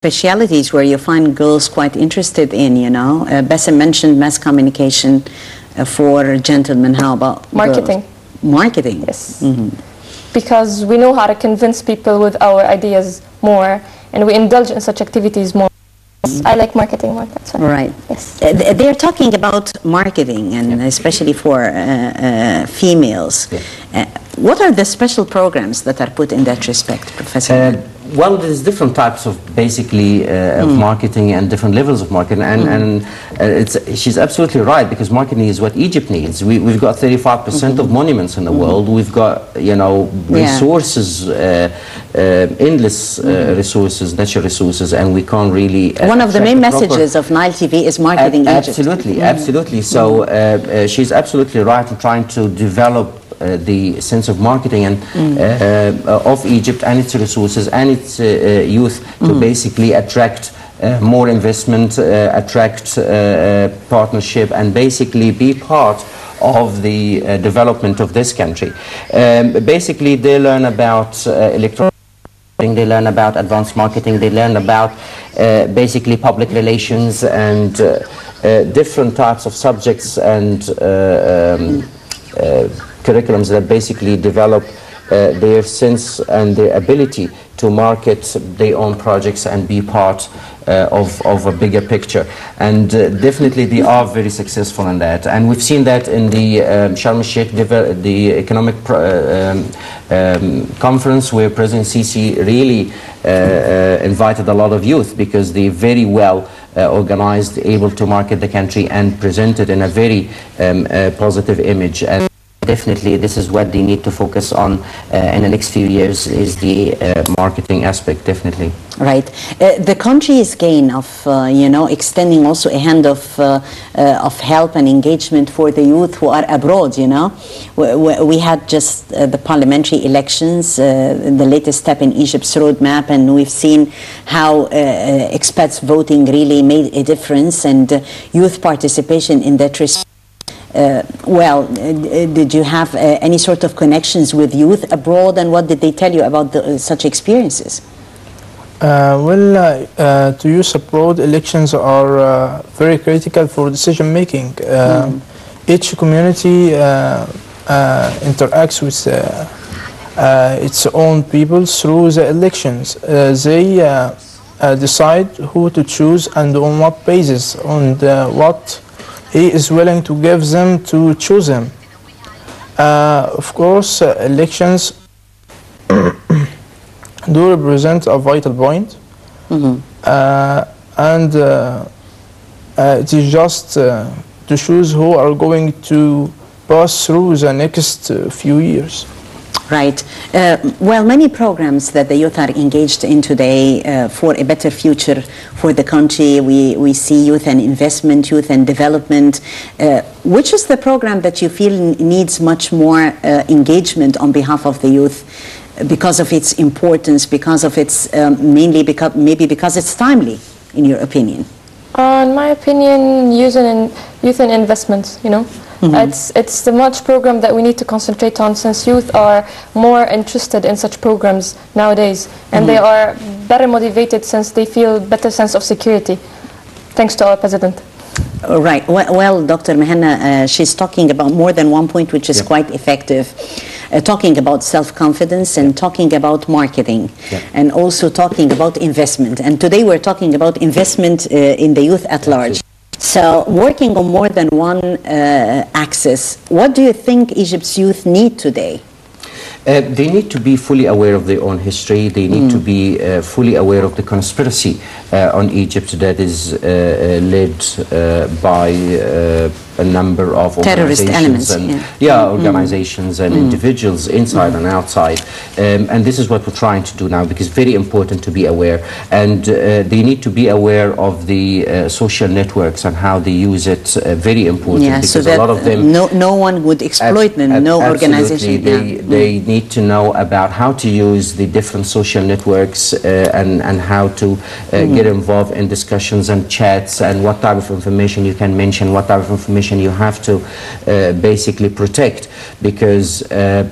specialities where you find girls quite interested in, you know. Basem mentioned mass communication for gentlemen. How about marketing? Girls? Marketing. Yes. Because we know how to convince people with our ideas more, and we indulge in such activities more. I like marketing more, that's why. Right. Yes. They're talking about marketing, and especially for females. What are the special programs that are put in that respect, Professor? Well, there's different types of basically of marketing and different levels of marketing, and she's absolutely right, because marketing is what Egypt needs. We've got 35% of monuments in the world. We've got, you know, resources, endless resources, natural resources, and we can't really. One of the main messages of Nile TV is marketing Egypt. Absolutely, absolutely. So she's absolutely right in trying to develop the sense of marketing and of Egypt and its resources and its youth to basically attract more investment, attract partnership, and basically be part of the development of this country. Basically, they learn about electronic marketing, they learn about advanced marketing, they learn about basically public relations and different types of subjects and curriculums that basically develop their sense and their ability to market their own projects and be part of a bigger picture. And definitely they are very successful in that. And we've seen that in the Sharm el-Sheikh, the economic conference, where President Sisi really invited a lot of youth, because they're very well organized, able to market the country and present it in a very positive image. And definitely, this is what they need to focus on in the next few years, is the marketing aspect, definitely. Right. The country's gain of, you know, extending also a hand of help and engagement for the youth who are abroad, you know. We had just the parliamentary elections, the latest step in Egypt's roadmap, and we've seen how expats voting really made a difference, and youth participation in that respect. Did you have any sort of connections with youth abroad, and what did they tell you about such experiences? To youth abroad, elections are very critical for decision making. Each community interacts with its own people through the elections. They decide who to choose and on what basis, and what he is willing to give them to choose him. Of course, elections do represent a vital point, and it is just to choose who are going to pass through the next few years. Right. Well, many programs that the youth are engaged in today for a better future for the country. We see youth and investment, youth and development. Which is the program that you feel needs much more engagement on behalf of the youth, because of its importance, because of its maybe because it's timely, in your opinion? In my opinion, youth and investments, you know. It's the much program that we need to concentrate on, since youth are more interested in such programs nowadays, and they are better motivated since they feel better sense of security, thanks to our president. Right. Well, Dr. Mehana, she's talking about more than one point which is quite effective. Talking about self-confidence and talking about marketing and also talking about investment. And today we're talking about investment in the youth at large. So working on more than one axis, what do you think Egypt's youth need today? They need to be fully aware of their own history. They need to be fully aware of the conspiracy on Egypt that is led by a number of terrorist elements, organizations and individuals inside and outside, and this is what we're trying to do now, because it's very important to be aware, and they need to be aware of the social networks and how they use it. Very important, because so that a lot of them no one would exploit them, no organization. They need to know about how to use the different social networks and how to get involved in discussions and chats, and what type of information you can mention, what type of information information you have to basically protect, because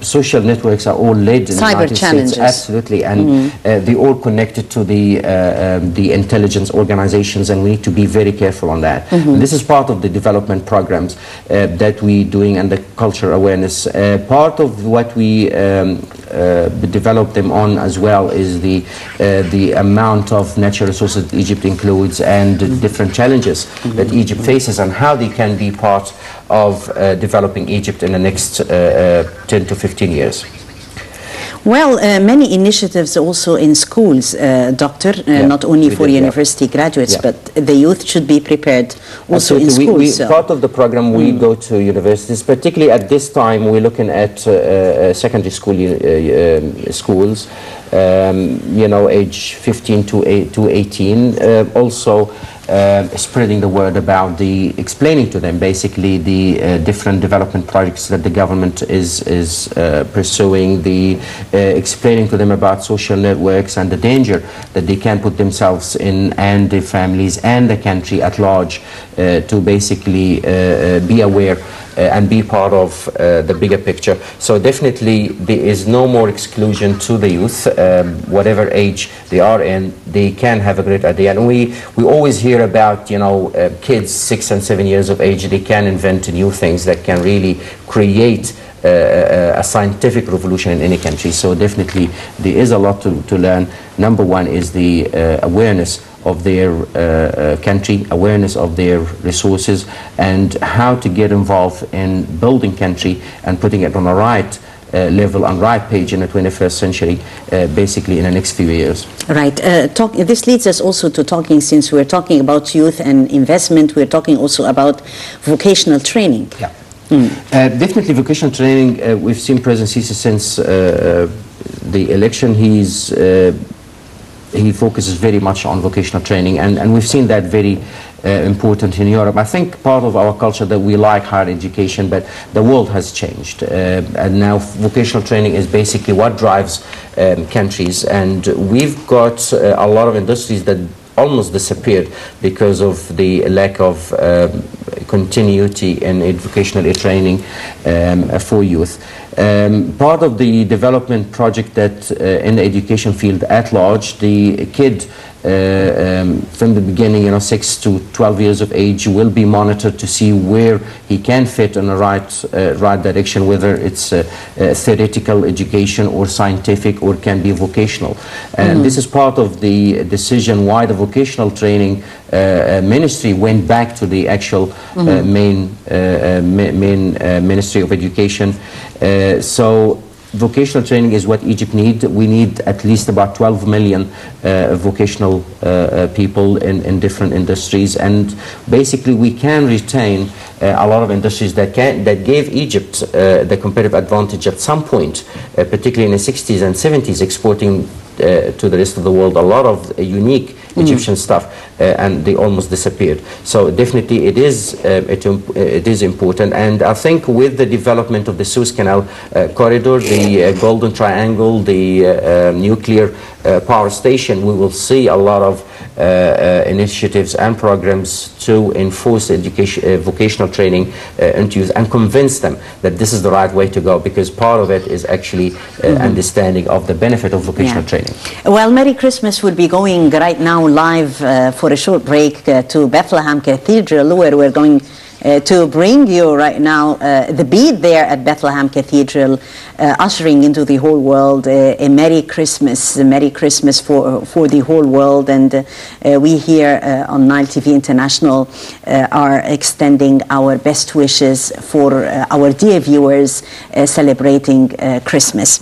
social networks are all led in the United States, absolutely, and they all connected to the intelligence organizations, and we need to be very careful on that. This is part of the development programs that we're doing, and the culture awareness. Part of what we develop them on as well is the amount of natural resources that Egypt includes, and the different challenges that Egypt faces, and how they can be part of developing Egypt in the next 10 to 15 years. Well, many initiatives also in schools, Doctor, not only for university graduates, but the youth should be prepared also in schools. Part of the program, we go to universities, particularly at this time, we're looking at secondary school schools, you know, age 15 to 18, also spreading the word about explaining to them basically the different development projects that the government is pursuing, explaining to them about social networks and the danger that they can put themselves in, and their families and the country at large, to basically be aware and be part of the bigger picture. So definitely there is no more exclusion to the youth, whatever age they are in, they can have a great idea. And we always hear about, you know, kids 6 and 7 years of age, they can invent new things that can really create a scientific revolution in any country. So definitely there is a lot to learn. Number one is the awareness of their country, awareness of their resources, and how to get involved in building country and putting it on the right level and right page in the 21st century, basically in the next few years. Right. This leads us also to talking, since we're talking about youth and investment, we're talking also about vocational training. Yeah. Definitely vocational training. We've seen President Sisi since the election. He focuses very much on vocational training, and we've seen that very important in Europe. I think part of our culture that we like higher education, but the world has changed, and now vocational training is basically what drives countries, and we've got a lot of industries that almost disappeared because of the lack of continuity in vocational training for youth. Part of the development project that in the education field at large, the kid from the beginning, 6 to 12 years of age, will be monitored to see where he can fit in the right direction, whether it's theoretical education or scientific, or can be vocational. And this is part of the decision why the vocational training ministry went back to the actual main Ministry of Education. So vocational training is what Egypt needs. We need at least about 12 million vocational people in different industries, and basically we can retain a lot of industries that gave Egypt the competitive advantage at some point, particularly in the 60s and 70s, exporting to the rest of the world a lot of unique Egyptian stuff, and they almost disappeared. So definitely it is important, and I think with the development of the Suez Canal corridor, the Golden Triangle, the nuclear power station, we will see a lot of initiatives and programs to enforce education, vocational training into youth, and convince them that this is the right way to go, because part of it is actually understanding of the benefit of vocational training. Well, Merry Christmas will be going right now live for a short break to Bethlehem Cathedral, where we're going to bring you right now the beat there at Bethlehem Cathedral, ushering into the whole world a Merry Christmas for the whole world. And we here on Nile TV International are extending our best wishes for our dear viewers celebrating Christmas.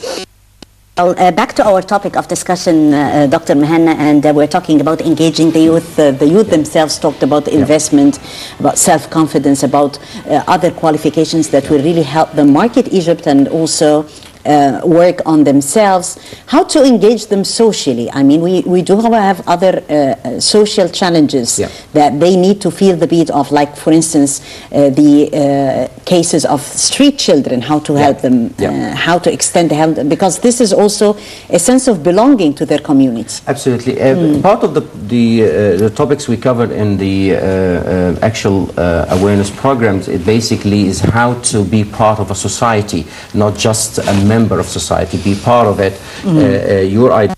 Well, back to our topic of discussion, Dr. Mehana, and we're talking about engaging the youth. The youth themselves talked about investment, about self-confidence, about other qualifications that will really help them market Egypt and also work on themselves, how to engage them socially. I mean, we do have other social challenges that they need to feel the beat of, like, for instance, the cases of street children, how to help them, how to extend the help, because this is also a sense of belonging to their community. Absolutely. Part of the topics we covered in the actual awareness programs, it basically is how to be part of a society, not just a member of society, be part of it. Your idea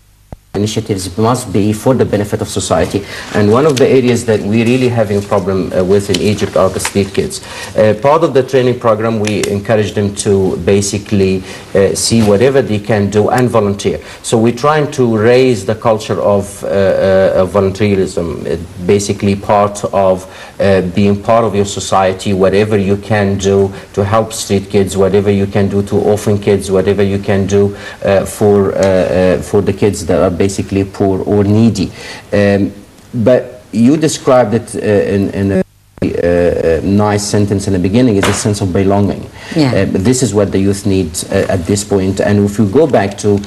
initiatives must be for the benefit of society, and one of the areas that we really having a problem with in Egypt are the street kids. Part of the training program, we encourage them to basically see whatever they can do and volunteer. So we're trying to raise the culture of volunteerism, basically part of being part of your society, whatever you can do to help street kids, whatever you can do to orphan kids, whatever you can do for the kids that are basically poor or needy. But you described it in a nice sentence in the beginning, is a sense of belonging. This is what the youth need at this point. And if you go back to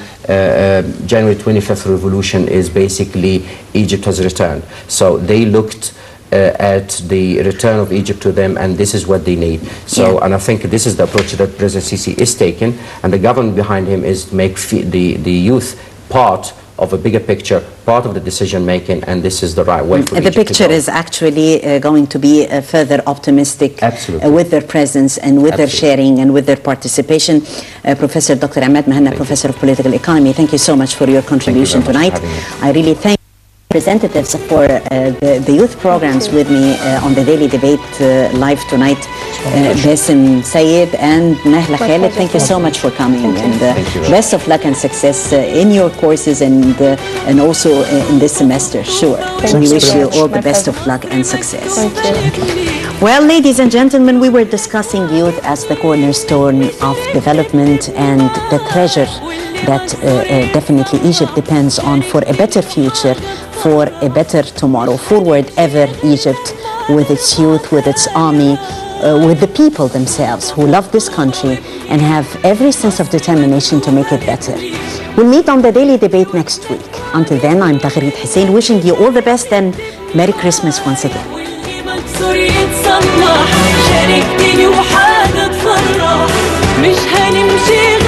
January 25th revolution, is basically Egypt has returned. So they looked at the return of Egypt to them, and this is what they need. So, and I think this is the approach that President Sisi is taking, and the government behind him is to make the youth part of a bigger picture, part of the decision making, and this is the right way for the picture is actually going to be further optimistic with their presence and with their sharing and with their participation. Professor Dr. Emad Mehana, Professor of Political Economy, thank you so much for your contribution tonight. I really thank representatives for the youth programs with me on the Daily Debate live tonight, Basem Sayed and Nahla Khaled. Thank you so much for coming, and best of luck and success in your courses and also in this semester. Sure. We wish you all the best of luck and success. Thank you. Well, ladies and gentlemen, we were discussing youth as the cornerstone of development and the treasure that definitely Egypt depends on for a better future, for a better tomorrow. Forward ever, Egypt, with its youth, with its army, with the people themselves who love this country and have every sense of determination to make it better. We'll meet on the Daily Debate next week. Until then, I'm Tagheed Hussein, wishing you all the best and Merry Christmas once again. شاركتني وحاجة تفرح، مش هنمشي